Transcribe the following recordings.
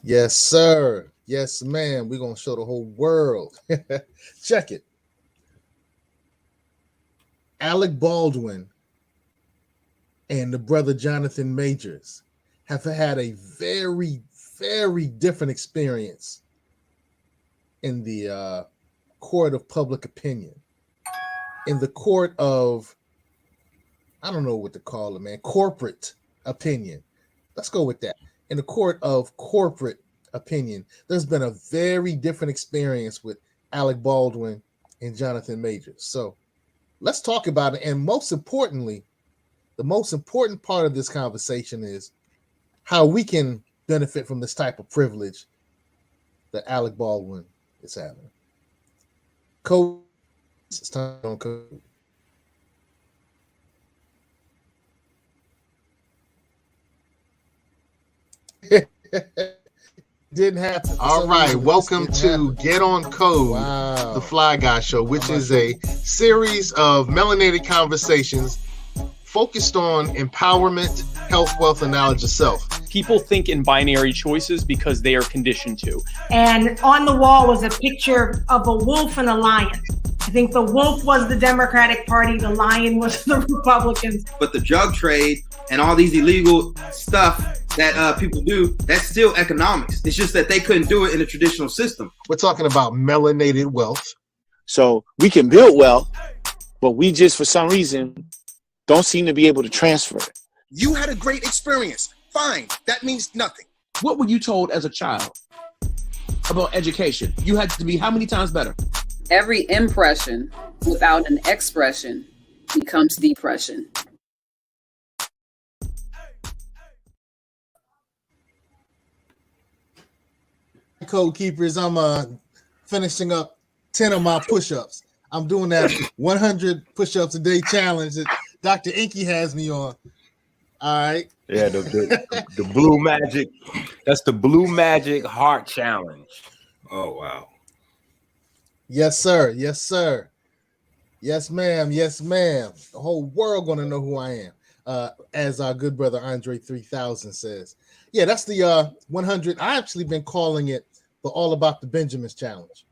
Yes, sir. Yes, ma'am. We're going to show the whole world. Check it. Alec Baldwin and the brother Jonathan Majors have had a very, very different experience in the court of public opinion, in the court of, I don't know what to call it, man, corporate opinion. Let's go with that. In the court of corporate opinion, there's been a very different experience with Alec Baldwin and Jonathan Majors. So let's talk about it. And most importantly, the most important part of this conversation is how we can benefit from this type of privilege that Alec Baldwin is having. Code, it's time on code. Didn't happen. All right, welcome to Get On Code, the Fly Guy Show, which is a series of melanated conversations focused on empowerment, health, wealth, and knowledge of self. People think in binary choices because they are conditioned to. And on the wall was a picture of a wolf and a lion. I think the wolf was the Democratic Party, the lion was the Republicans. But the drug trade and all these illegal stuff that people do, that's still economics. It's just that they couldn't do it in a traditional system. We're talking about melanated wealth. So we can build wealth, but we just, for some reason, don't seem to be able to transfer it. You had a great experience. Fine. That means nothing. What were you told as a child about education? You had to be how many times better? Every impression without an expression becomes depression. Code keepers, I'm finishing up 10 of my push-ups. I'm doing that 100 push-ups a day challenge that Dr. Enqi has me on. All right. Yeah, the blue magic. That's the blue magic heart challenge. Oh wow. Yes, sir. Yes, sir. Yes, ma'am. Yes, ma'am. The whole world gonna know who I am. As our good brother Andre 3000 says. Yeah, that's the 100. I actually been calling it the All About the Benjamins challenge.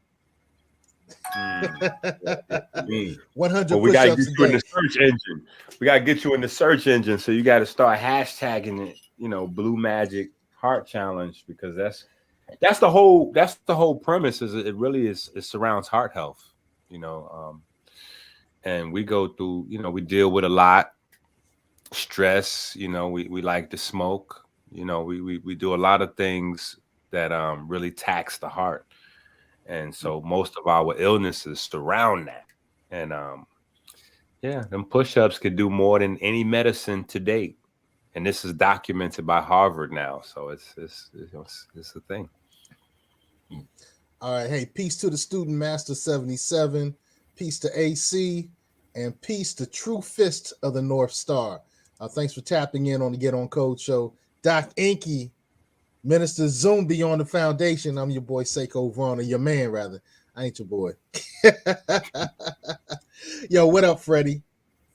100 well, we gotta push-ups get you in the search engine. We gotta get you in the search engine, so you got to start hashtagging it. You know, Blue Magic Heart Challenge, because that's the whole premise. Is it really is? It surrounds heart health. You know, and we go through. You know, we deal with a lot stress. You know, we like to smoke. You know, we do a lot of things that really tax the heart. And so most of our illnesses surround that. And yeah, them push-ups could do more than any medicine to date. And this is documented by Harvard now. So it's a thing. All right. Hey, peace to the student master 77, peace to AC, and peace to True Fist of the North Star. Thanks for tapping in on the Get On Code show. Doc Enqi, Minister Zoom Beyond the Foundation. I'm your boy Seiko Varner, your man rather. I ain't your boy. Yo, what up, Freddie?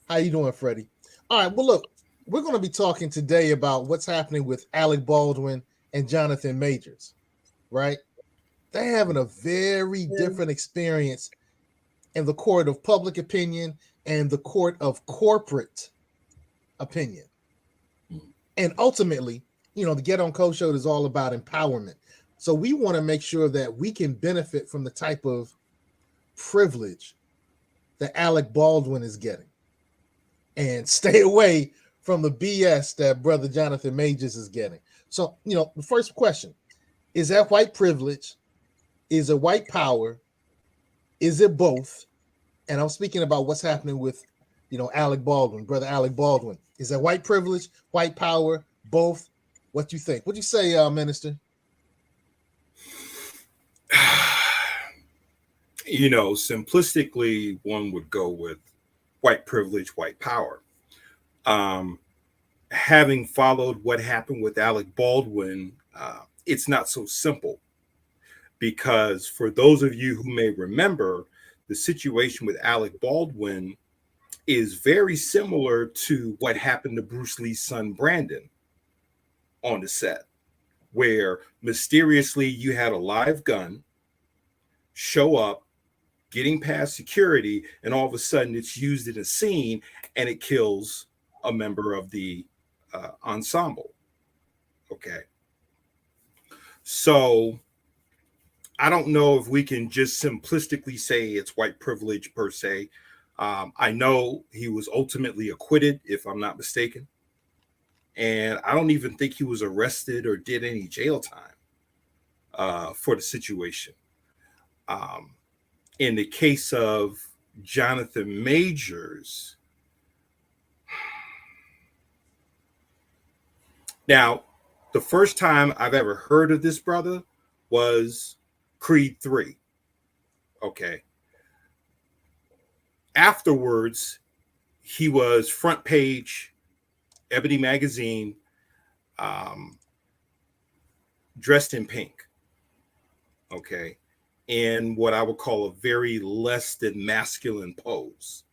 How you doing, Freddie? All right, well, look, we're going to be talking today about what's happening with Alec Baldwin and Jonathan Majors, right? They're having a very different experience in the court of public opinion and the court of corporate opinion. And ultimately, you know, the Get On Code show is all about empowerment. So we want to make sure that we can benefit from the type of privilege that Alec Baldwin is getting and stay away from the BS that brother Jonathan Majors is getting. So, you know, the first question, is that white privilege? Is it white power? Is it both? And I'm speaking about what's happening with, you know, Alec Baldwin, brother Alec Baldwin. Is that white privilege, white power, both? What you think? What you say, Minister? You know, simplistically, one would go with white privilege, white power. Having followed what happened with Alec Baldwin, it's not so simple, because for those of you who may remember, the situation with Alec Baldwin is very similar to what happened to Bruce Lee's son, Brandon, on the set. where mysteriously you had a live gun show up, getting past security, and all of a sudden it's used in a scene and it kills a member of the ensemble. Okay. So I don't know if we can just simplistically say it's white privilege per se. I know he was ultimately acquitted, if I'm not mistaken. And I don't even think he was arrested or did any jail time for the situation. In the case of Jonathan Majors, now, the first time I've ever heard of this brother was Creed 3. Okay. Afterwards, he was front page, Ebony magazine, dressed in pink. Okay. In what I would call a very less than masculine pose.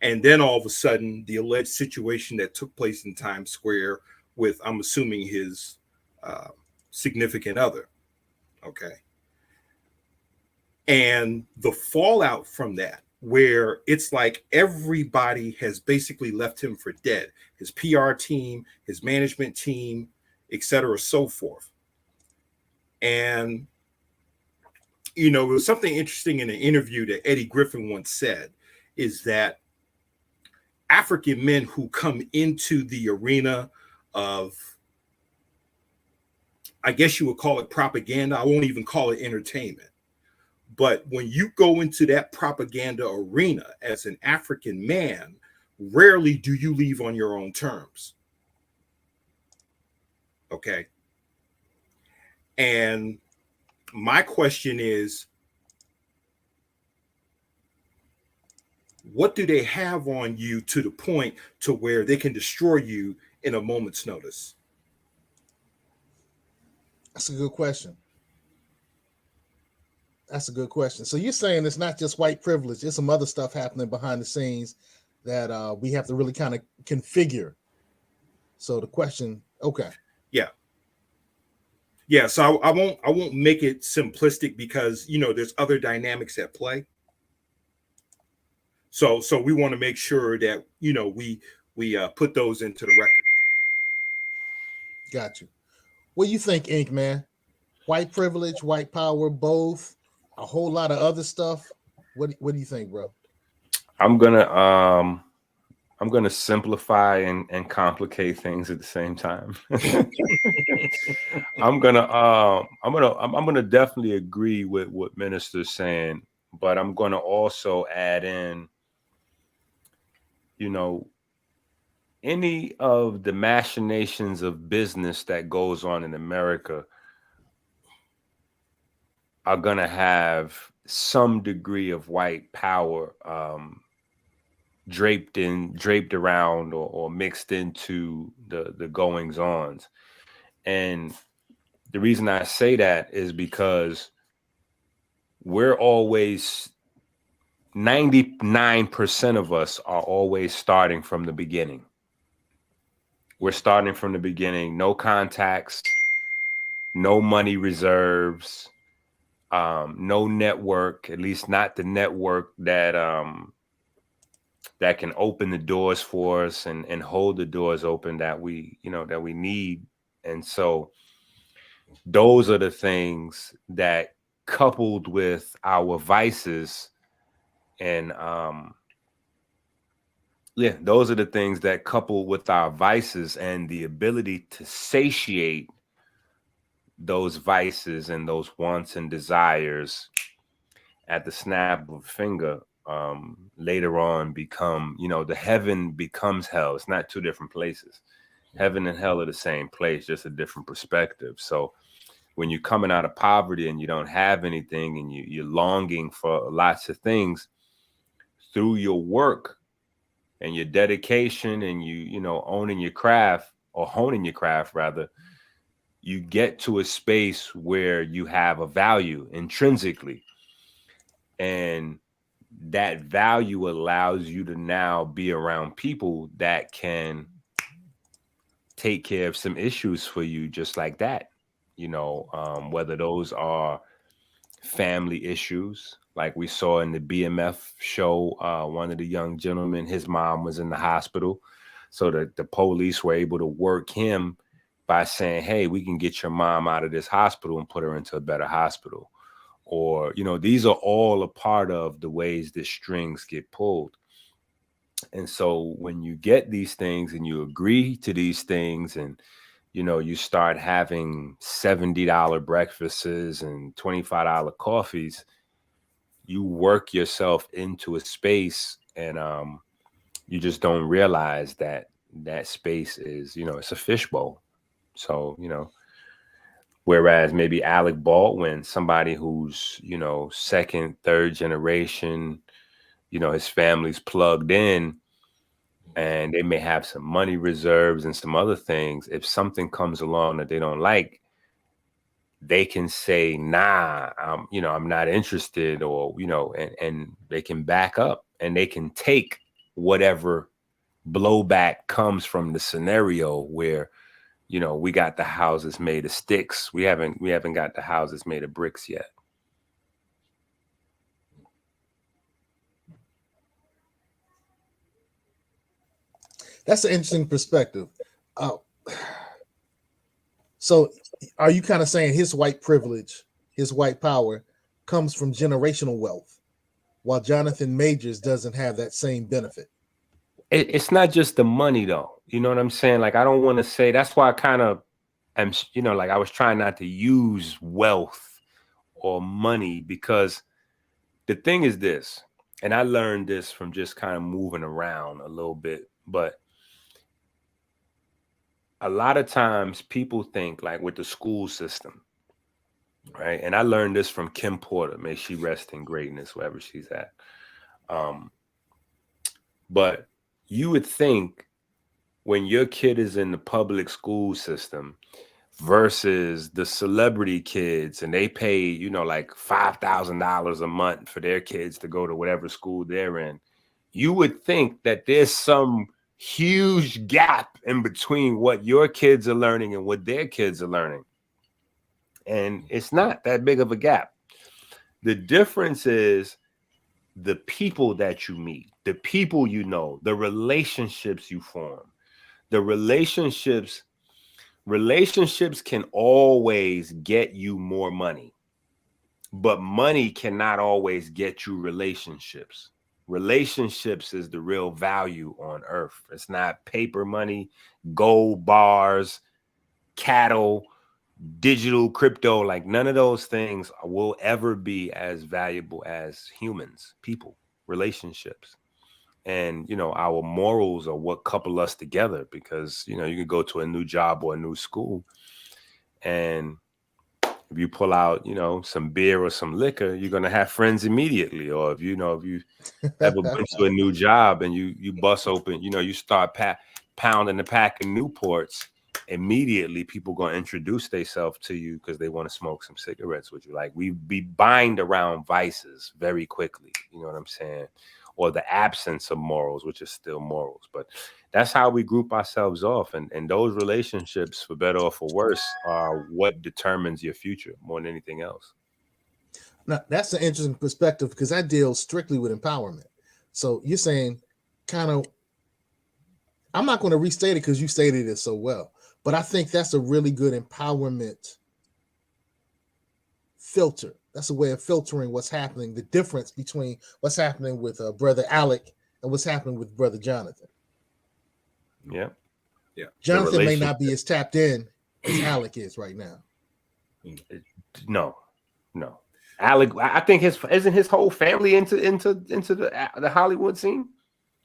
And then all of a sudden, the alleged situation that took place in Times Square with, I'm assuming, his significant other. Okay. And the fallout from that, where it's like everybody has basically left him for dead. His PR team, his management team, et cetera, so forth. And, you know, it was something interesting in an interview that Eddie Griffin once said, is that African men who come into the arena of, I guess you would call it propaganda. I won't even call it entertainment. But when you go into that propaganda arena as an African man, rarely do you leave on your own terms. Okay. And my question is, what do they have on you to the point to where they can destroy you in a moment's notice? That's a good question. That's a good question. So you're saying it's not just white privilege, there's some other stuff happening behind the scenes that we have to really kind of configure. So the question, okay. Yeah. Yeah, so I won't make it simplistic because, you know, there's other dynamics at play. So we want to make sure that, you know, we put those into the record. Got you. What do you think, Enqi, man? White privilege, white power, both, a whole lot of other stuff. What do you think, bro? I'm gonna simplify and complicate things at the same time. I'm gonna definitely agree with what Minister's saying, but I'm gonna also add in, you know, any of the machinations of business that goes on in America are gonna have some degree of white power draped around or mixed into the goings ons. And the reason I say that is because we're always 99% of us are always starting from the beginning. We're starting from the beginning, no contacts, no money reserves, no network, at least not the network that that can open the doors for us and hold the doors open that we need. And so those are the things that, coupled with our vices and those are the things that, coupled with our vices and the ability to satiate those vices and those wants and desires at the snap of a finger, later on become, you know, the heaven becomes hell. It's not two different places. Heaven and hell are the same place, just a different perspective. So when you're coming out of poverty and you don't have anything and you're longing for lots of things, through your work and your dedication and you know, owning your craft, or honing your craft rather, you get to a space where you have a value intrinsically. And that value allows you to now be around people that can take care of some issues for you just like that. whether those are family issues, like we saw in the BMF show. One of the young gentlemen, his mom was in the hospital, so the police were able to work him by saying, hey, we can get your mom out of this hospital and put her into a better hospital. Or, these are all a part of the ways that strings get pulled. And so when you get these things and you agree to these things, and you start having $70 breakfasts and $25 coffees, you work yourself into a space, and you just don't realize that that space is, it's a fishbowl. So, whereas maybe Alec Baldwin, somebody who's, second, third generation, his family's plugged in, and they may have some money reserves and some other things. If something comes along that they don't like, they can say, nah, I'm not interested, or, and they can back up, and they can take whatever blowback comes from the scenario where, we got the houses made of sticks. We haven't got the houses made of bricks yet. That's an interesting perspective. So are you kind of saying his white privilege, his white power comes from generational wealth, while Jonathan Majors doesn't have that same benefit? It's not just the money, though. You know what I'm saying? Like, I don't want to say, that's why I kind of am, like I was trying not to use wealth or money, because the thing is this, and I learned this from just kind of moving around a little bit, but a lot of times people think, like with the school system, right? And I learned this from Kim Porter, may she rest in greatness wherever she's at. But you would think when your kid is in the public school system versus the celebrity kids, and they pay, like $5,000 a month for their kids to go to whatever school they're in, you would think that there's some huge gap in between what your kids are learning and what their kids are learning. And it's not that big of a gap. The difference is the people that you meet, the people the relationships you form. The relationships can always get you more money, but money cannot always get you relationships. Relationships is the real value on earth. It's not paper money, gold bars, cattle, digital crypto. Like, none of those things will ever be as valuable as humans, people, relationships. And, our morals are what couple us together, because, you can go to a new job or a new school, and if you pull out, some beer or some liquor, you're going to have friends immediately. Or if you ever been to a new job and you bust open, you start pounding the pack of Newports, immediately people going to introduce themselves to you because they want to smoke some cigarettes with you. Like, we bind around vices very quickly. You know what I'm saying? Or the absence of morals, which is still morals. But that's how we group ourselves off. And those relationships, for better or for worse, are what determines your future more than anything else. Now, that's an interesting perspective, because I deal strictly with empowerment. So you're saying kind of, I'm not going to restate it because you stated it so well, but I think that's a really good empowerment filter. That's a way of filtering what's happening, the difference between what's happening with brother Alec and what's happening with brother Jonathan. Yeah. Jonathan may not be as tapped in as Alec is right now. No. Alec, I think isn't his whole family into the Hollywood scene?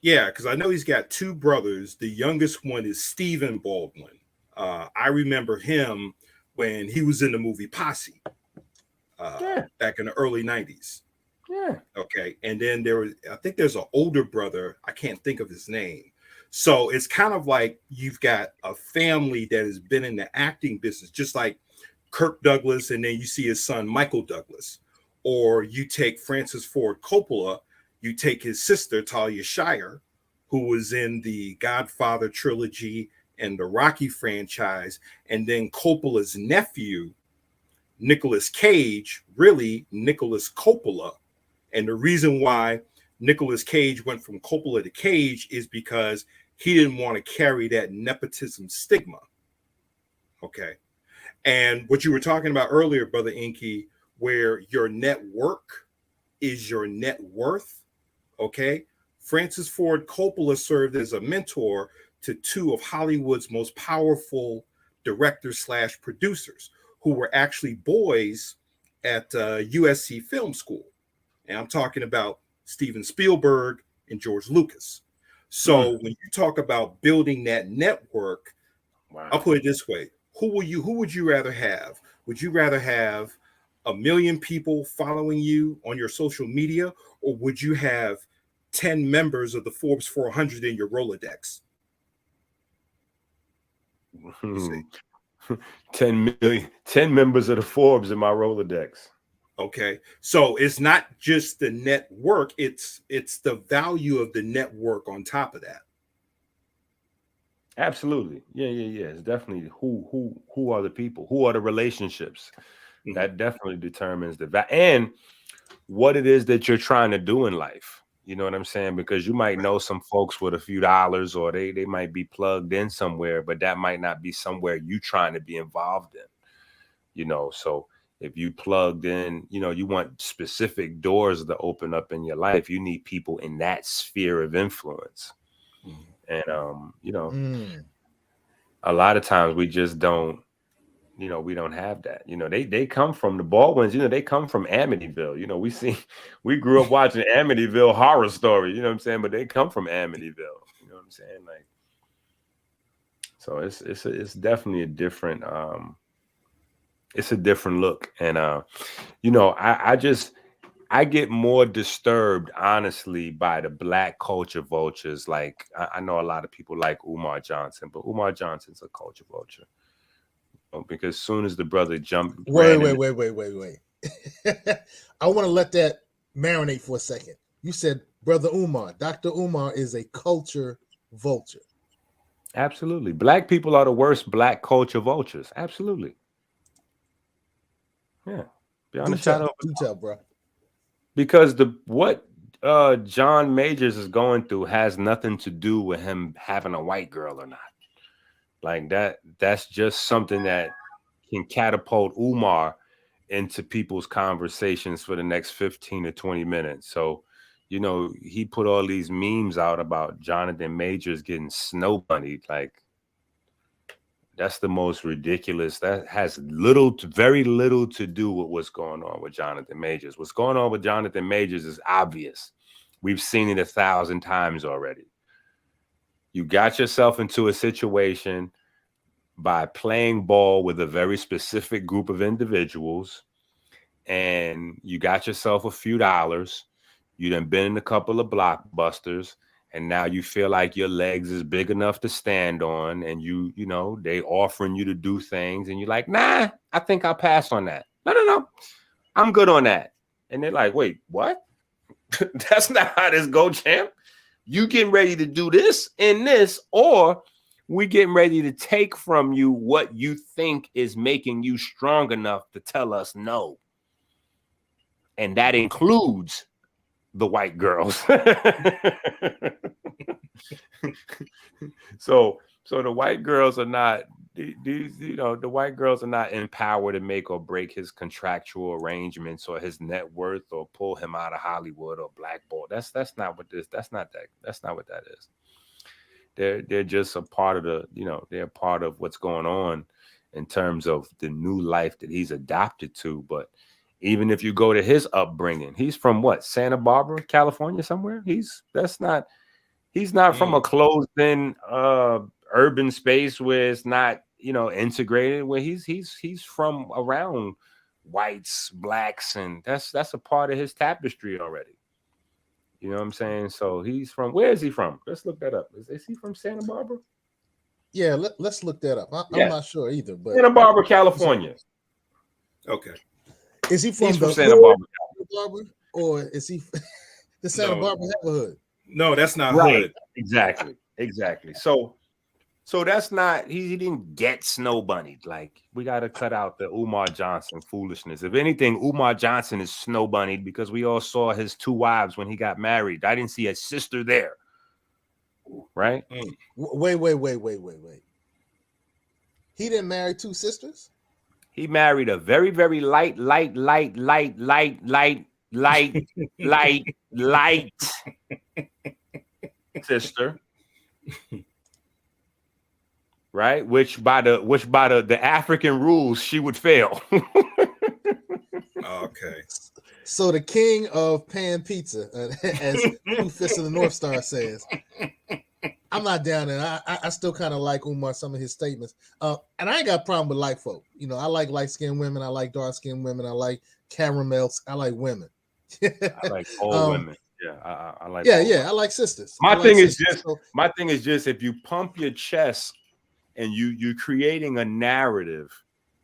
Yeah, because I know he's got two brothers. The youngest one is Stephen Baldwin. I remember him when he was in the movie Posse. Back in the early 90s. Yeah. Okay. And then I think there's an older brother. I can't think of his name. So it's kind of like you've got a family that has been in the acting business, just like Kirk Douglas, and then you see his son, Michael Douglas. Or you take Francis Ford Coppola, you take his sister, Talia Shire, who was in the Godfather trilogy and the Rocky franchise, and then Coppola's nephew, Nicolas Cage, really Nicolas Coppola. And the reason why Nicolas Cage went from Coppola to Cage is because he didn't want to carry that nepotism stigma. Okay. And what you were talking about earlier, Brother Enqi, where your network is your net worth. Okay. Francis Ford Coppola served as a mentor to two of Hollywood's most powerful directors / producers who were actually boys at USC Film School. And I'm talking about Steven Spielberg and George Lucas. So when you talk about building that network, I'll put it this way. Who would you rather have? Would you rather have 1 million people following you on your social media, or would you have 10 members of the Forbes 400 in your Rolodex? 10 members of the Forbes in my Rolodex. Okay, so it's not just the network, it's the value of the network on top of that. Absolutely. Yeah. It's definitely who are the people, who are the relationships. That definitely determines the value and what it is that you're trying to do in life. You know what I'm saying? Because you might know some folks with a few dollars, or they might be plugged in somewhere, but that might not be somewhere you trying to be involved in. You know, so if you plugged in, you know, you want specific doors to open up in your life, you need people in that sphere of influence. And you know, a lot of times we just don't, you know, we don't have that. You know, they come from the Baldwins, you know, they come from Amityville. You know, we grew up watching Amityville Horror Story, you know what I'm saying? But they come from Amityville, you know what I'm saying? Like, so it's definitely a different it's a different look. And you know, I get more disturbed, honestly, by the Black culture vultures. Like, I know a lot of people like Umar Johnson, but Umar Johnson's a culture vulture. Because as soon as the brother jumped, wait. I want to let that marinate for a second. You said Brother Umar, Dr. Umar is a culture vulture. Absolutely. Black people are the worst Black culture vultures. Absolutely. Yeah. Beyond a shadow. Do tell, bro. Because what John Majors is going through has nothing to do with him having a white girl or not. Like that's just something that can catapult Umar into people's conversations for the next 15 to 20 minutes. So, you know, he put all these memes out about Jonathan Majors getting snow bunnied. Like, that's the most ridiculous. That has very little to do with what's going on with Jonathan Majors. What's going on with Jonathan Majors is obvious. We've seen it 1,000 times already. You got yourself into a situation by playing ball with a very specific group of individuals, and you got yourself a few dollars. You done been in a couple of blockbusters, and now you feel like your legs is big enough to stand on, and you know, they offering you to do things, and you're like, nah, I think I'll pass on that. No, I'm good on that. And they're like, wait, what? That's not how this go, champ. You getting ready to do this and this, or we getting ready to take from you what you think is making you strong enough to tell us no. And that includes the white girls. So the white girls are not, you know, the white girls are not empowered to make or break his contractual arrangements or his net worth or pull him out of Hollywood or blackball. That's not what that is. They're just a part of the, you know, they're part of what's going on in terms of the new life that he's adopted to. But even if you go to his upbringing, he's from what, Santa Barbara, California, somewhere. He's not from a closed-in urban space where it's not, you know, integrated. Where he's from around whites, blacks, and that's a part of his tapestry already. You know what I'm saying? So he's from, where is he from? Let's look that up. Is he from Santa Barbara? Yeah, let's look that up. I'm not sure either. But Santa Barbara, California. Okay. Is he from Santa Barbara, or is he the Santa Barbara neighborhood? No, that's not right. hood. Exactly. So So that's not, he didn't get snow bunnied. Like, we got to cut out the Umar Johnson foolishness. If anything, Umar Johnson is snow bunnied because we all saw his 2 wives when he got married. I didn't see a sister there. Right? Wait. He didn't marry 2 sisters? He married a very, very light sister. Right, which by the African rules she would fail. Okay. So the king of pan pizza, as Two Fists of the North Star says, I'm not down there. I still kind of like Umar, some of his statements. And I ain't got a problem with light folk. You know, I like light-skinned women. I like dark-skinned women. I like caramels. I like women. I like all women. Yeah, I like. Yeah. I like sisters. My thing is just if you pump your chest and you're creating a narrative,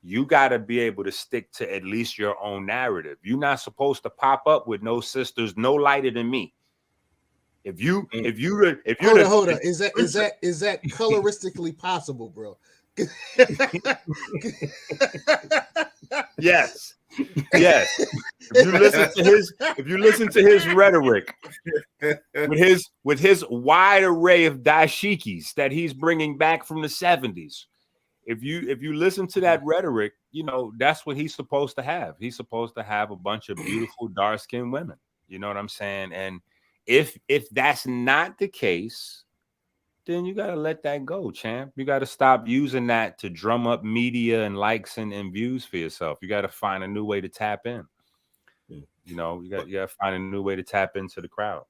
you got to be able to stick to at least your own narrative. You're not supposed to pop up with no sisters no lighter than me. If you hold on, is that coloristically possible, bro? Yes. If you listen to his rhetoric with his wide array of dashikis that he's bringing back from the 70s, if you listen to that rhetoric, you know that's what he's supposed to have. He's supposed to have a bunch of beautiful dark-skinned women. You know what I'm saying? And if that's not the case, then you got to let that go, champ. You got to stop using that to drum up media and likes and views for yourself. You got to find a new way to tap in. You know, you got to find a new way to tap into the crowd.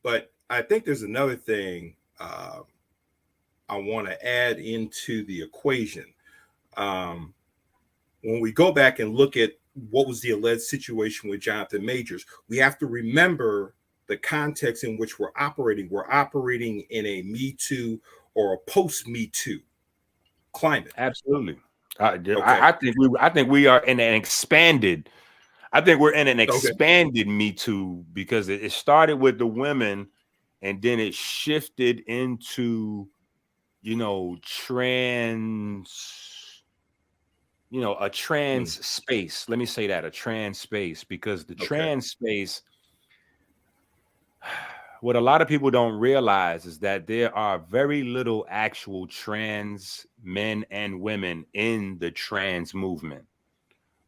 But I think there's another thing I want to add into the equation. When we go back and look at what was the alleged situation with Jonathan Majors, we have to remember the context in which we're operating. We're operating in a Me Too or a post-Me Too climate. Absolutely. I think we are in an expanded. I think we're in an expanded Me Too because it started with the women, and then it shifted into, a trans space. Let me say that, a trans space, because the trans space. What a lot of people don't realize is that there are very little actual trans men and women in the trans movement.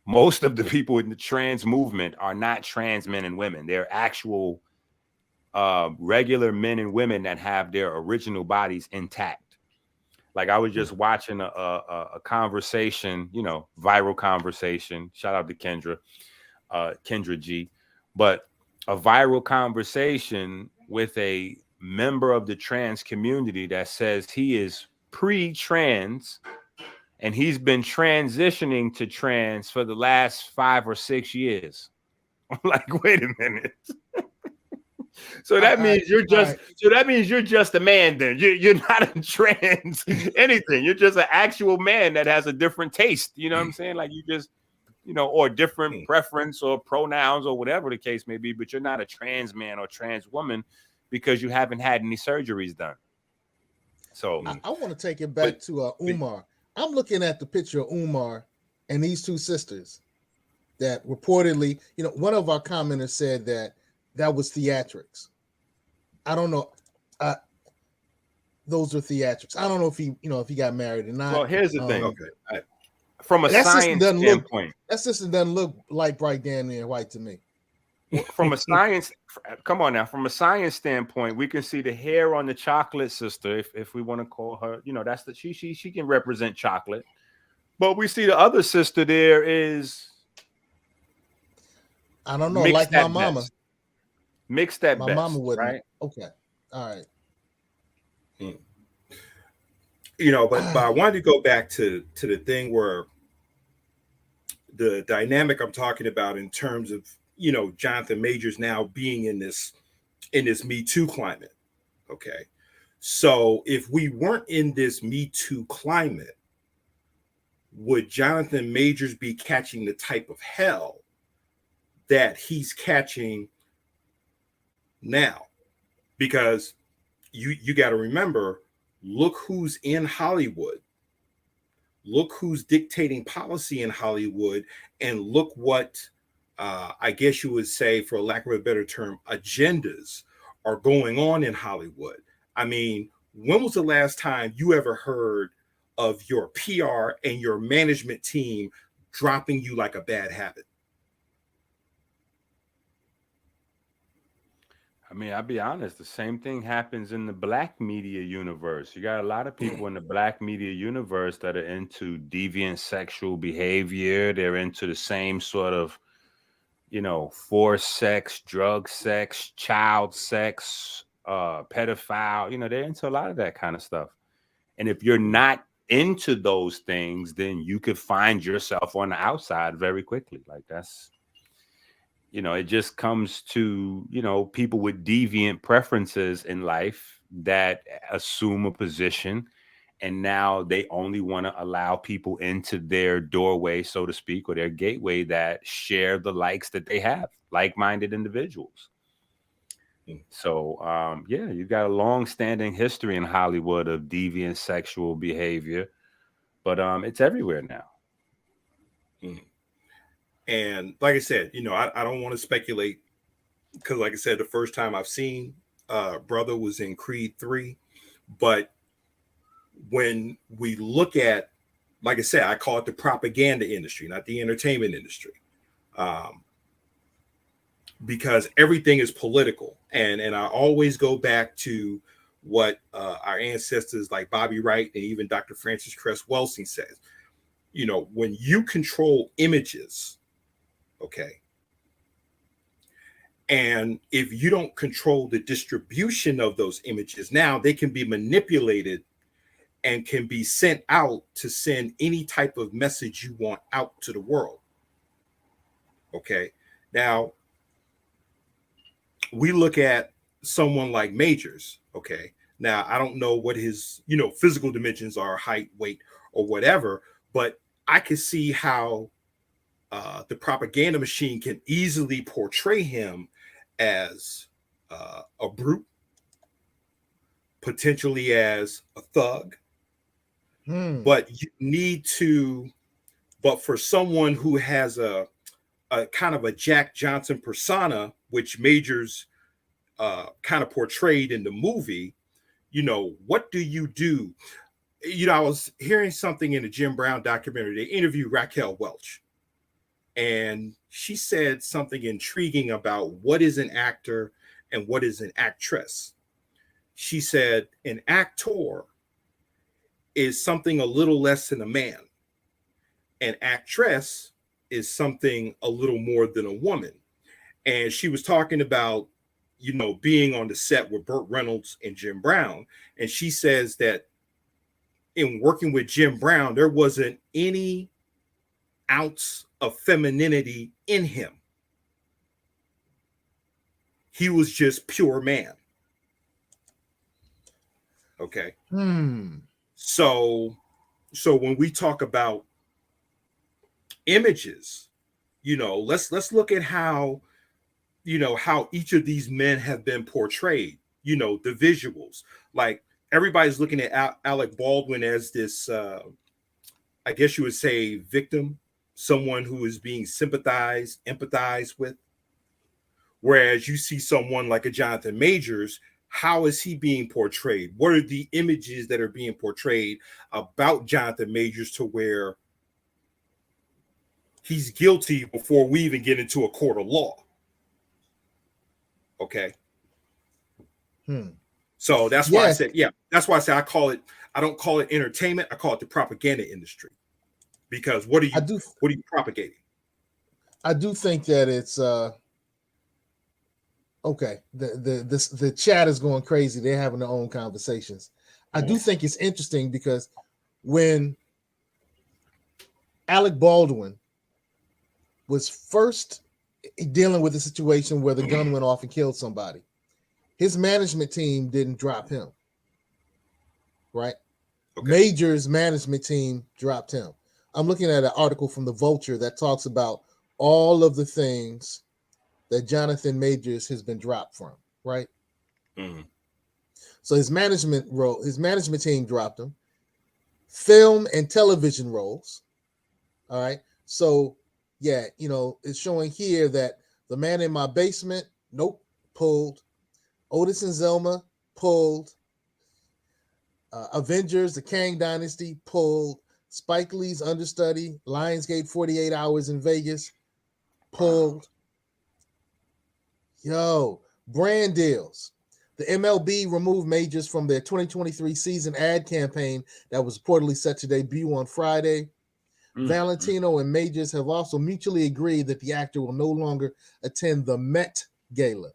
Most of the people in the trans movement are not trans men and women. They're actual regular men and women that have their original bodies intact. Like I was just watching a conversation, viral conversation. Shout out to Kendra G. But a viral conversation with a member of the trans community that says he is pre-trans and he's been transitioning to trans for the last 5 or 6 years. I'm like, wait a minute. So that means you're just a man then. You're not a trans anything. You're just an actual man that has a different taste. You know what I'm saying? Like you just, or different preference or pronouns or whatever the case may be, but you're not a trans man or trans woman because you haven't had any surgeries done. So I want to take it back to Umar. I'm looking at the picture of Umar and these 2 sisters that reportedly, one of our commenters said that was theatrics. I don't know. Those are theatrics. I don't know if he got married or not. Well, here's the thing. From a science standpoint, that system doesn't look like bright damn near white to me. From a science, come on now. From a science standpoint, we can see the hair on the chocolate sister, if we want to call her. That's she can represent chocolate. But we see the other sister there is. I don't know, like my mama. Mixed at best. My mama wouldn't. Right? Okay. All right. But I wanted to go back to the thing where the dynamic I'm talking about in terms of, Jonathan Majors now being in this Me Too climate. Okay. So if we weren't in this Me Too climate, would Jonathan Majors be catching the type of hell that he's catching now? Because you got to remember, look who's in Hollywood, look who's dictating policy in Hollywood, and look what I guess you would say, for lack of a better term, agendas are going on in Hollywood. I mean, when was the last time you ever heard of your PR and your management team dropping you like a bad habit? I mean, I'll be honest, the same thing happens in the black media universe. You got a lot of people in the black media universe that are into deviant sexual behavior. They're into the same sort of, forced sex, drug sex, child sex, pedophile. They're into a lot of that kind of stuff. And if you're not into those things, then you could find yourself on the outside very quickly. Like that's, it just comes to, people with deviant preferences in life that assume a position, and now they only want to allow people into their doorway, so to speak, or their gateway that share the likes that they have, like-minded individuals. So, you've got a long-standing history in Hollywood of deviant sexual behavior, but it's everywhere now. And like I said, I don't want to speculate, because like I said, the first time I've seen Brother was in Creed 3. But when we look at, like I said, I call it the propaganda industry, not the entertainment industry, because everything is political. And I always go back to what our ancestors like Bobby Wright and even Dr. Francis Cress Welsing says. When you control images, okay, and if you don't control the distribution of those images, now they can be manipulated and can be sent out to send any type of message you want out to the world. Okay, now we look at someone like Majors. Okay, now I don't know what his physical dimensions are, height, weight, or whatever, but I can see how the propaganda machine can easily portray him as a brute, potentially as a thug. But you need to, but for someone who has a kind of a Jack Johnson persona, which Majors kind of portrayed in the movie, what do you do? I was hearing something in the Jim Brown documentary. They interviewed Raquel Welch, and she said something intriguing about what is an actor and what is an actress. She said an actor is something a little less than a man. An actress is something a little more than a woman. And she was talking about, being on the set with Burt Reynolds and Jim Brown. And she says that in working with Jim Brown, there wasn't any ounce of femininity in him. He was just pure man. Okay. So when we talk about images, let's look at how each of these men have been portrayed, the visuals. Like everybody's looking at Alec Baldwin as this, I guess you would say, victim, someone who is being empathized with. Whereas you see someone like a Jonathan Majors, how is he being portrayed? What are the images that are being portrayed about Jonathan Majors to where he's guilty before we even get into a court of law? Okay. So that's why I said, that's why I say I don't call it entertainment. I call it the propaganda industry. Because what are you propagating? I do think that it's okay. The chat is going crazy. They're having their own conversations. I do think it's interesting because when Alec Baldwin was first dealing with a situation where the gun went off and killed somebody, his management team didn't drop him. Right? Okay. Major's management team dropped him. I'm looking at an article from the Vulture that talks about all of the things that Jonathan Majors has been dropped from, right? So his management team dropped him. Film and television roles. All right. So yeah, it's showing here that The Man in My Basement, nope, pulled. Otis and Zelma, pulled. Avengers, The Kang Dynasty, pulled. Spike Lee's understudy, Lionsgate 48 Hours in Vegas, pulled. Yo, brand deals. The MLB removed Majors from their 2023 season ad campaign that was reportedly set to debut on Friday. Valentino and Majors have also mutually agreed that the actor will no longer attend the Met Gala.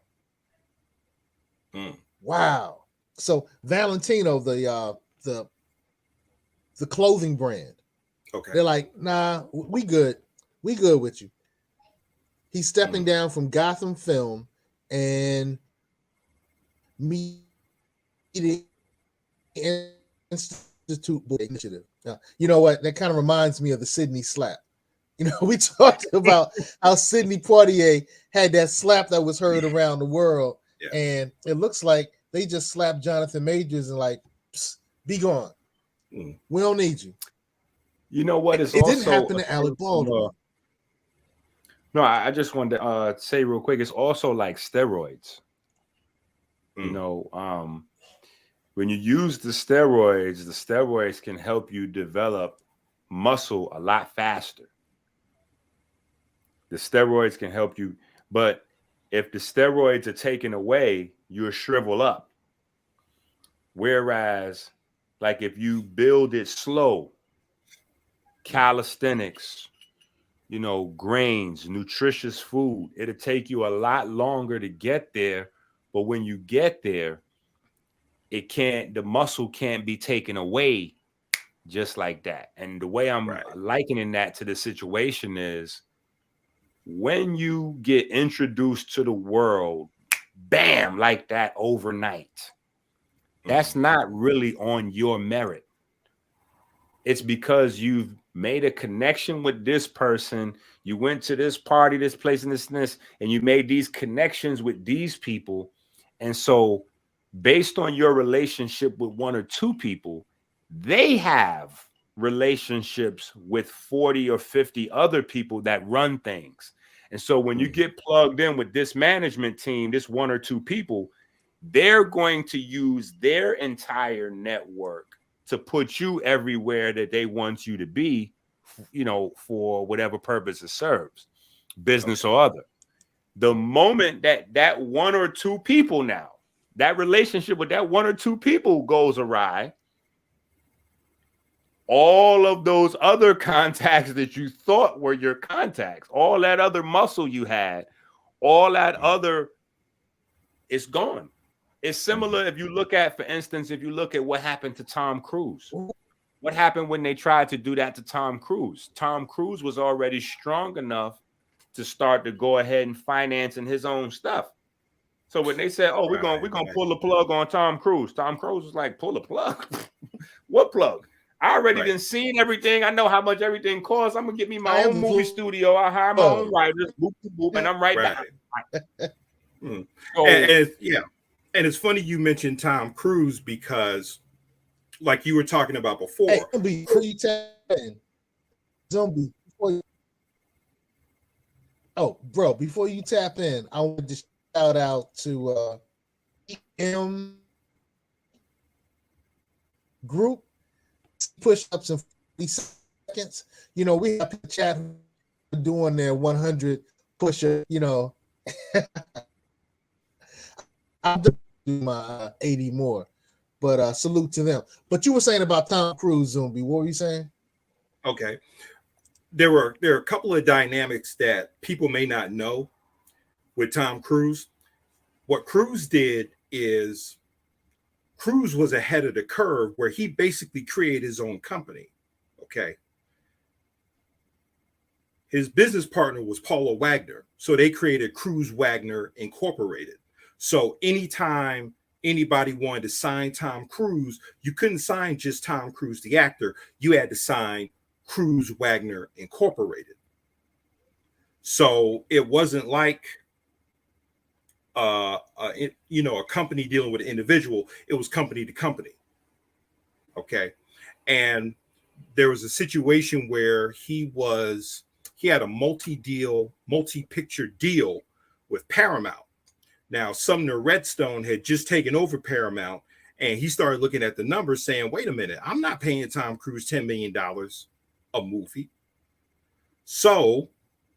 Wow. So Valentino, the clothing brand, Okay, they're like, nah, we good. We good with you. He's stepping down from Gotham Film and Media Institute Initiative. Now, you know what? That kind of reminds me of the Sydney slap. We talked about how Sidney Poitier had that slap that was heard around the world, and it looks like they just slapped Jonathan Majors and like, be gone. We don't need you. You know what? It didn't happen to Alec Baldwin. No, I just wanted to say real quick. It's also like steroids. When you use the steroids can help you develop muscle a lot faster. The steroids can help you, but if the steroids are taken away, you'll shrivel up. Whereas, like if you build it slow, calisthenics, grains, nutritious food, it'll take you a lot longer to get there. But when you get there, the muscle can't be taken away just like that. And the way I'm likening that to the situation is when you get introduced to the world, bam, like that overnight, that's not really on your merit. It's because you've made a connection with this person. You went to this party, this place, and this, and you made these connections with these people. And so based on your relationship with one or two people, they have relationships with 40 or 50 other people that run things. And so when you get plugged in with this management team, this one or two people, they're going to use their entire network to put you everywhere that they want you to be, for whatever purpose it serves, business or other. The moment that one or two people now, that relationship with that one or two people goes awry, all of those other contacts that you thought were your contacts, all that other muscle you had, all that other, it's gone. It's similar if you look at, for instance, what happened to Tom Cruise. What happened when they tried to do that to Tom Cruise? Tom Cruise was already strong enough to start to go ahead and financing his own stuff. So when they said, "Oh, we're gonna pull the plug on Tom Cruise," Tom Cruise was like, "Pull the plug? What plug? I already done seen everything. I know how much everything costs. I'm gonna get me my own movie studio. I hire my own writers, boop, boop, boop, and I'm right back." And it's funny you mentioned Tom Cruise because, like you were talking about before, before you tap in, I want to shout out to M Group push-ups in 40 seconds. We have people chat doing their 100 push-ups. I'm doing my 80 more, but salute to them. But you were saying about Tom Cruise, Zumbi. What were you saying? Okay, there are a couple of dynamics that people may not know with Tom Cruise. What Cruise did is Cruise was ahead of the curve where he basically created his own company. Okay. His business partner was Paula Wagner. So they created Cruise Wagner Incorporated. So anytime anybody wanted to sign Tom Cruise, you couldn't sign just Tom Cruise, the actor. You had to sign Cruise Wagner Incorporated. So it wasn't like a company dealing with an individual. It was company to company. Okay. And there was a situation where he had a multi-picture deal with Paramount. Now, Sumner Redstone had just taken over Paramount, and he started looking at the numbers saying, wait a minute, I'm not paying Tom Cruise $10 million a movie. So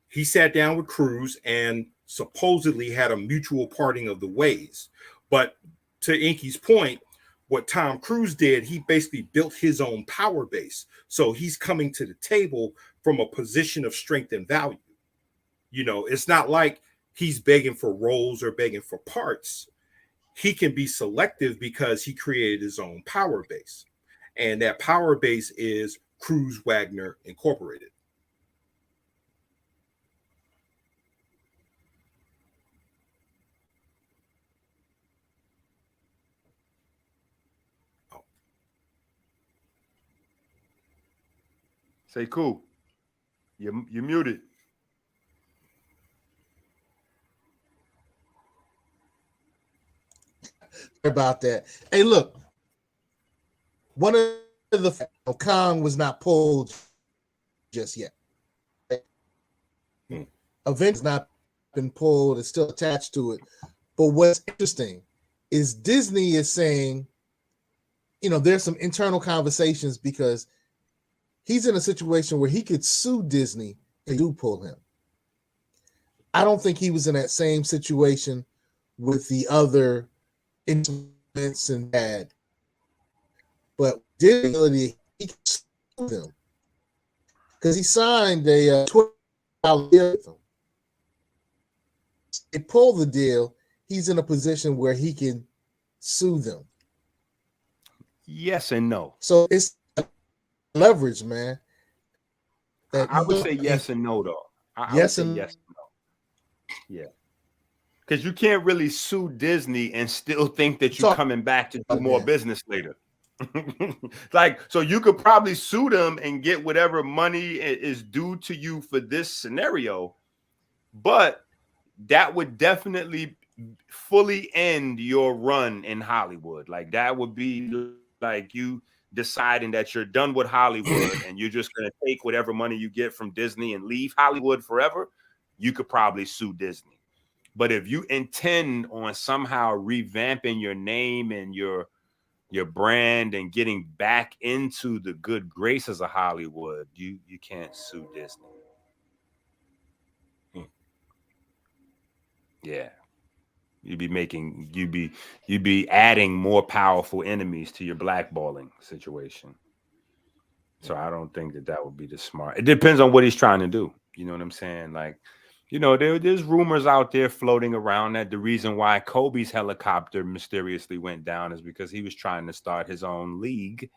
he sat down with Cruise and supposedly had a mutual parting of the ways. But to Enqi's point, what Tom Cruise did, he basically built his own power base. So he's coming to the table from a position of strength and value. It's not like he's begging for roles or begging for parts. He can be selective because he created his own power base. And that power base is Cruise Wagner Incorporated. Say cool. You're muted. About that. Hey, look. One of the Kong was not pulled just yet. Event has not been pulled. It's still attached to it. But what's interesting is Disney is saying, there's some internal conversations because he's in a situation where he could sue Disney and do pull him. I don't think he was in that same situation with the other instruments and bad. But Disney, he could sue them because he signed a $12 deal with them. They pull the deal, he's in a position where he can sue them. Yes and no. So it's leverage, man. I would say yes and no, though. Yes and no. Yeah. Because you can't really sue Disney and still think that you're coming back to do more business later. So you could probably sue them and get whatever money is due to you for this scenario, but that would definitely fully end your run in Hollywood. Like that would be like you deciding that you're done with Hollywood and you're just going to take whatever money you get from Disney and leave Hollywood forever. You could probably sue Disney. But if you intend on somehow revamping your name and your brand and getting back into the good graces of Hollywood, you can't sue Disney. Yeah. You'd be adding more powerful enemies to your blackballing situation. So I don't think that would be the smart. It depends on what he's trying to do. You know what I'm saying? Like, there's rumors out there floating around that the reason why Kobe's helicopter mysteriously went down is because he was trying to start his own league,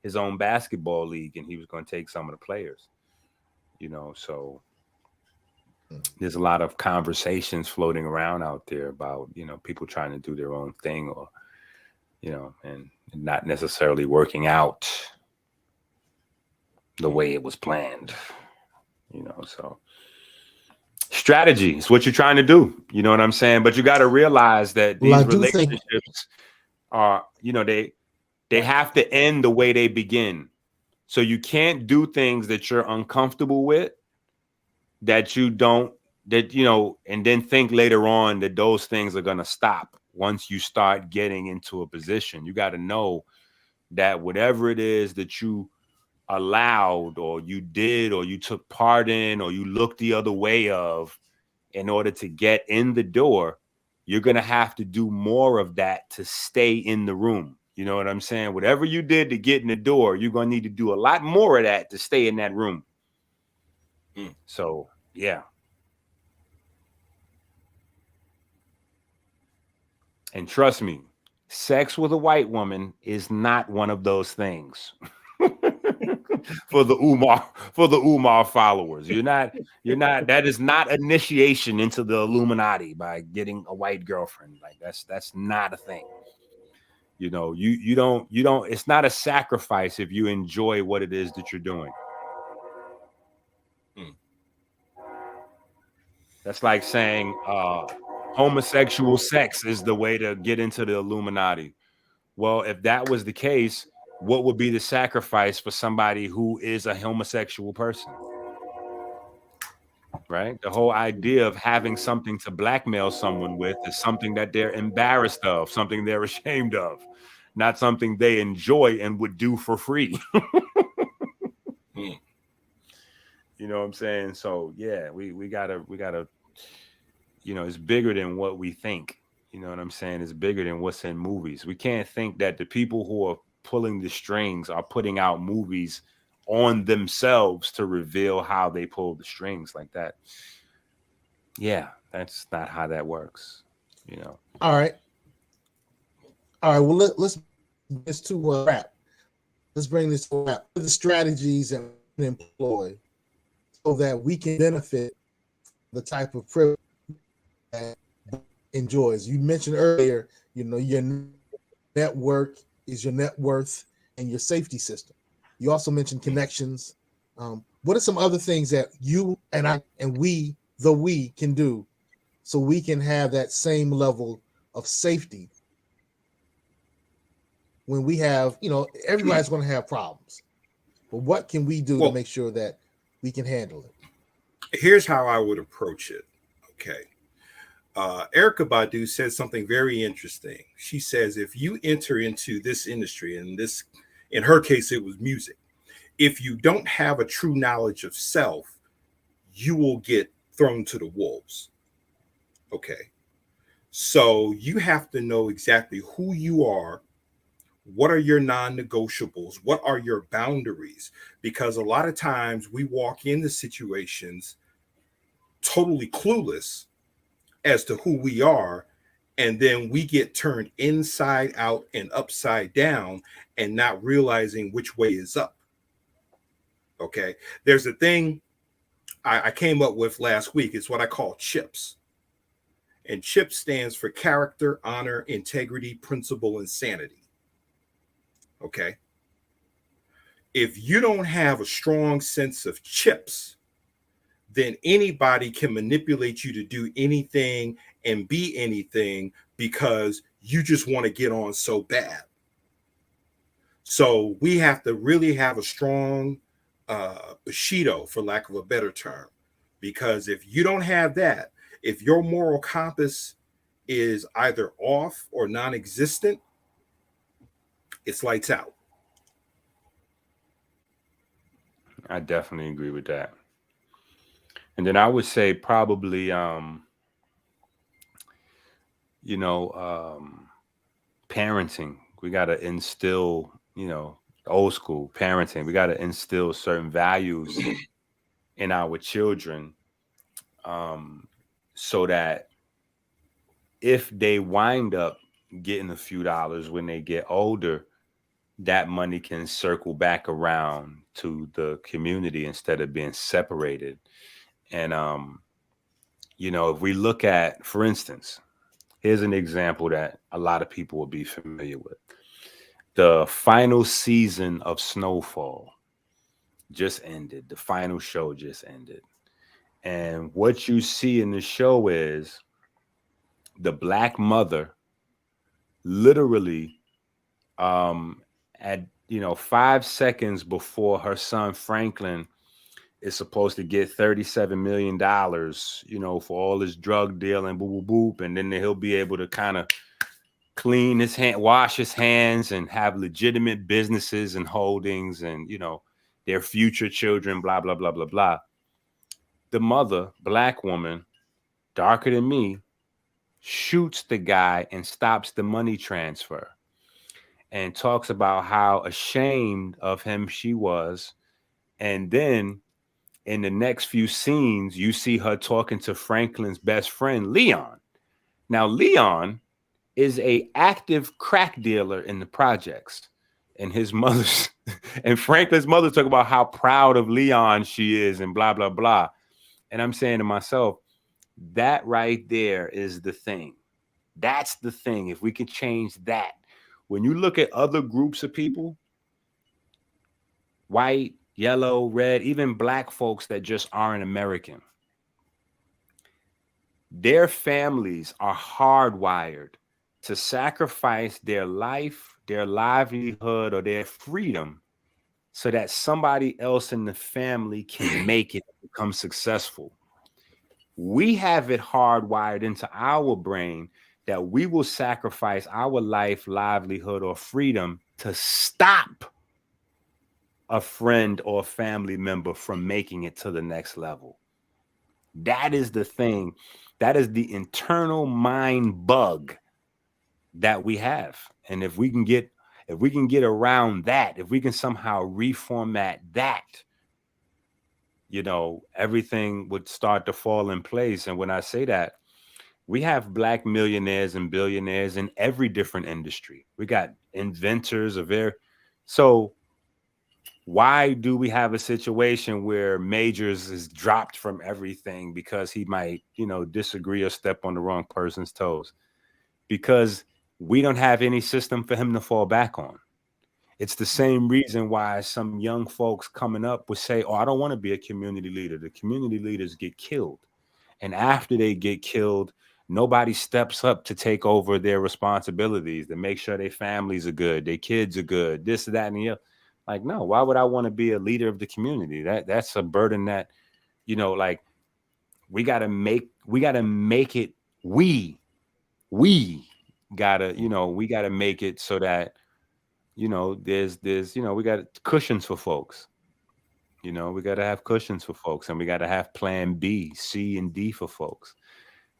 his own basketball league, and he was going to take some of the players. So there's a lot of conversations floating around out there about, people trying to do their own thing or, and not necessarily working out the way it was planned, so strategy is what you're trying to do. You know what I'm saying? But you got to realize that these relationships are, they have to end the way they begin. So you can't do things that you're uncomfortable with, and then think later on that those things are going to stop once you start getting into a position. You got to know that whatever it is that you allowed or you did or you took part in or you looked the other way of in order to get in the door, you're going to have to do more of that to stay in the room. You know what I'm saying? Whatever you did to get in the door, you're going to need to do a lot more of that to stay in that room. So, yeah. And trust me, sex with a white woman is not one of those things. for the Umar followers. That is not initiation into the Illuminati by getting a white girlfriend. Like that's not a thing. You don't, it's not a sacrifice if you enjoy what it is that you're doing. That's like saying, homosexual sex is the way to get into the Illuminati. Well, if that was the case, what would be the sacrifice for somebody who is a homosexual person? Right? The whole idea of having something to blackmail someone with is something that they're embarrassed of, something they're ashamed of, not something they enjoy and would do for free. You know what I'm saying? So yeah, we gotta, you know, it's bigger than what we think. You know what I'm saying? It's bigger than what's in movies. We can't think that the people who are pulling the strings are putting out movies on themselves to reveal how they pull the strings like that. Yeah, that's not how that works. You know. All right. Well, let's bring this to a wrap. Let's bring this to a wrap. The strategies that we can employ so that we can benefit the type of privilege that enjoys. You mentioned earlier, you know, your network is your net worth and your safety system. You also mentioned connections. What are some other things that you and I and we, theWE, can do so we can have that same level of safety when we have, you know, everybody's going to have problems, but what can we do to make sure that we can handle it? Here's how I would approach it. Okay. Erykah Badu said something very interesting. She says, if you enter into this industry, and this, in her case, it was music, if you don't have a true knowledge of self, you will get thrown to the wolves. Okay. So you have to know exactly who you are. What are your non-negotiables? What are your boundaries? Because a lot of times we walk into situations totally clueless as to who we are, and then we get turned inside out and upside down and not realizing which way is up. Okay. There's a thing I came up with last week. It's what I call CHIPS. And CHIPS stands for character, honor, integrity, principle, and sanity. Okay. If you don't have a strong sense of CHIPS, then anybody can manipulate you to do anything and be anything because you just want to get on so bad. So we have to really have a strong Bushido, for lack of a better term, because if you don't have that, if your moral compass is either off or non-existent, it's lights out. I definitely agree with that. And then I would say probably, you know, parenting. We got to instill, you know, old school parenting. We got to instill certain values in our children, so that if they wind up getting a few dollars when they get older, that money can circle back around to the community instead of being separated. And, you know, if we look at, for instance, here's an example that a lot of people will be familiar with. The final season of Snowfall just ended. The final show just ended. And what you see in the show is the black mother literally, at, you know, 5 seconds before her son Franklin is supposed to get $37 million, you know, for all his drug dealing, boop, boop, boop. And then he'll be able to kind of clean his hand, wash his hands, and have legitimate businesses and holdings and, you know, their future children, blah, blah, blah, blah, blah. The mother, black woman, darker than me, shoots the guy and stops the money transfer and talks about how ashamed of him she was. And then in the next few scenes, you see her talking to Franklin's best friend, Leon. Now, Leon is a active crack dealer in the projects. And his mother's and Franklin's mother talk about how proud of Leon she is and blah, blah, blah. And I'm saying to myself, that right there is the thing. That's the thing. If we can change that. When you look at other groups of people, white, yellow, red, even black folks that just aren't American, their families are hardwired to sacrifice their life, their livelihood, or their freedom so that somebody else in the family can make it and become successful. We have it hardwired into our brain that we will sacrifice our life, livelihood, or freedom to stop a friend or a family member from making it to the next level. That is the thing. That is the internal mind bug that we have. And if we can get around that, if we can somehow reformat that, everything would start to fall in place. And when I say that, we have Black millionaires and billionaires in every different industry. We got inventors of so why do we have a situation where Majors is dropped from everything because he might, disagree or step on the wrong person's toes? Because we don't have any system for him to fall back on. It's the same reason why some young folks coming up would say, oh, I don't want to be a community leader. The community leaders get killed. And after they get killed, nobody steps up to take over their responsibilities, to make sure their families are good, their kids are good, this, that, and the other. Like, no, why would I want to be a leader of the community? That's a burden that, we gotta make it. We gotta make it so that, there's we got cushions for folks. We got to have cushions for folks, and we got to have plan B, C, and D for folks.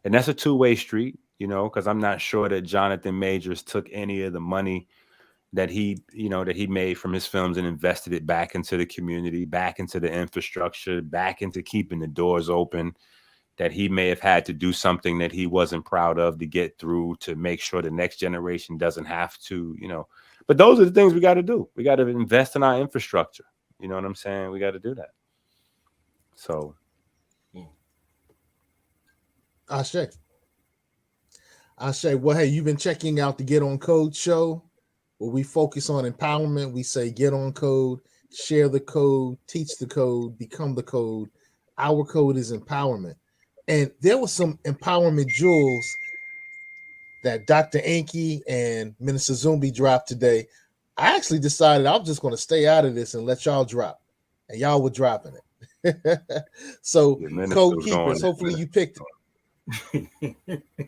And that's a two-way street, because I'm not sure that Jonathan Majors took any of the money that he made from his films and invested it back into the community, back into the infrastructure, back into keeping the doors open, that he may have had to do something that he wasn't proud of to get through, to make sure the next generation doesn't have to, But those are the things we got to do. We got to invest in our infrastructure. You know what I'm saying? We got to do that. So. Ashe. Well, hey, you've been checking out the Get On Code show, where we focus on empowerment. We say get on code, share the code, teach the code, become the code. Our code is empowerment. And there was some empowerment jewels that Dr. Enqi and Minister Zumbi dropped today. I actually decided I'm just going to stay out of this and let y'all drop. And y'all were dropping it. So, code keepers, hopefully you picked it.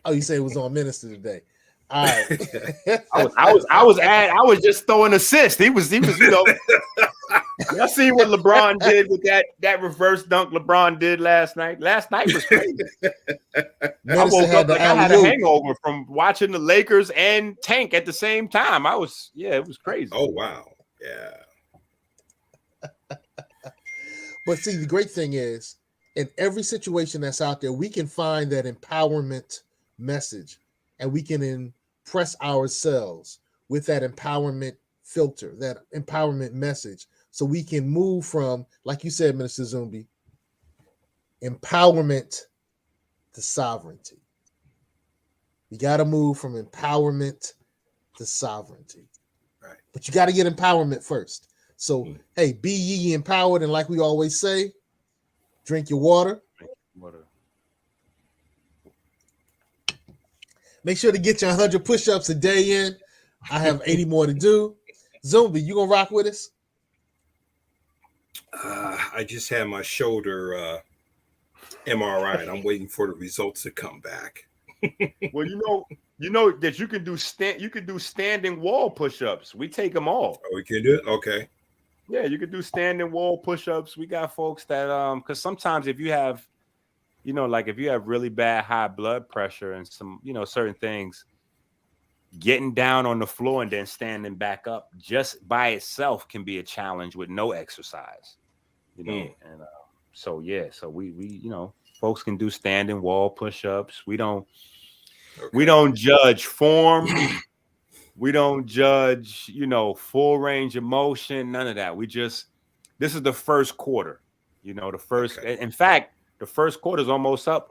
Oh, you say it was on Minister today. All right. I was just throwing assist. He was I see what LeBron did with that reverse dunk LeBron did last night. Last night was crazy. I woke up like I had a hangover from watching the Lakers and Tank at the same time. It was crazy. Oh wow. Yeah. But see, the great thing is, in every situation that's out there, we can find that empowerment message, and we can impress ourselves with that empowerment filter, that empowerment message, so we can move from, like you said, Minister Zumbi, empowerment to sovereignty. We got to move from empowerment to sovereignty. Right. But you got to get empowerment first. So, hey, be ye empowered. And like we always say, drink your water. Make sure to get your 100 push-ups a day in. I have 80 more to do. Zumbi, you going to rock with us? I just had my shoulder MRI, and I'm waiting for the results to come back. Well, you know that you can do standing wall push-ups. We take them all. Oh, we can do it? Okay. Yeah, you can do standing wall push-ups. We got folks that because sometimes if you have, if you have really bad high blood pressure and some, certain things, getting down on the floor and then standing back up just by itself can be a challenge with no exercise. And so we folks can do standing wall push-ups. We don't judge form. We don't judge, full range of motion, none of that. This is the first quarter, the first, okay. In fact, the first quarter is almost up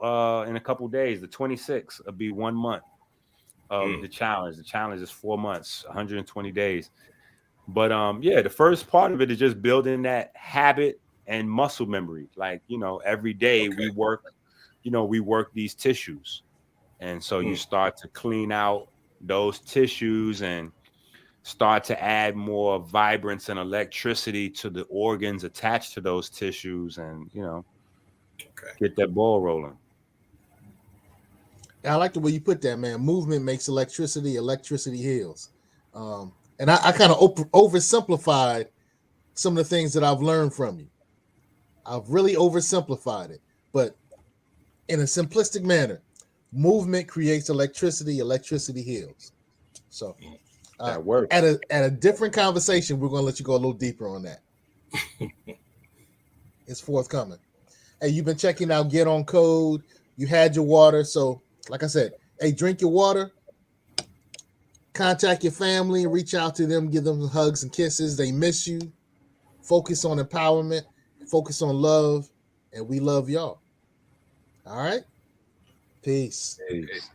in a couple days. The 26th will be 1 month of the challenge. The challenge is 4 months, 120 days. But the first part of it is just building that habit and muscle memory. Like, every day we work we work these tissues. And so you start to clean out those tissues and start to add more vibrance and electricity to the organs attached to those tissues and, get that ball rolling. I like the way you put that, man. Movement makes electricity, electricity heals. And I kind of oversimplified some of the things that I've learned from you. I've really oversimplified it, but in a simplistic manner, movement creates electricity, electricity heals. So that works. At a different conversation, we're going to let you go a little deeper on that. It's forthcoming. Hey, you've been checking out Get On Code. You had your water. So like I said, hey, drink your water. Contact your family, reach out to them, give them hugs and kisses. They miss you. Focus on empowerment, focus on love, and we love y'all. All right? Peace. Peace.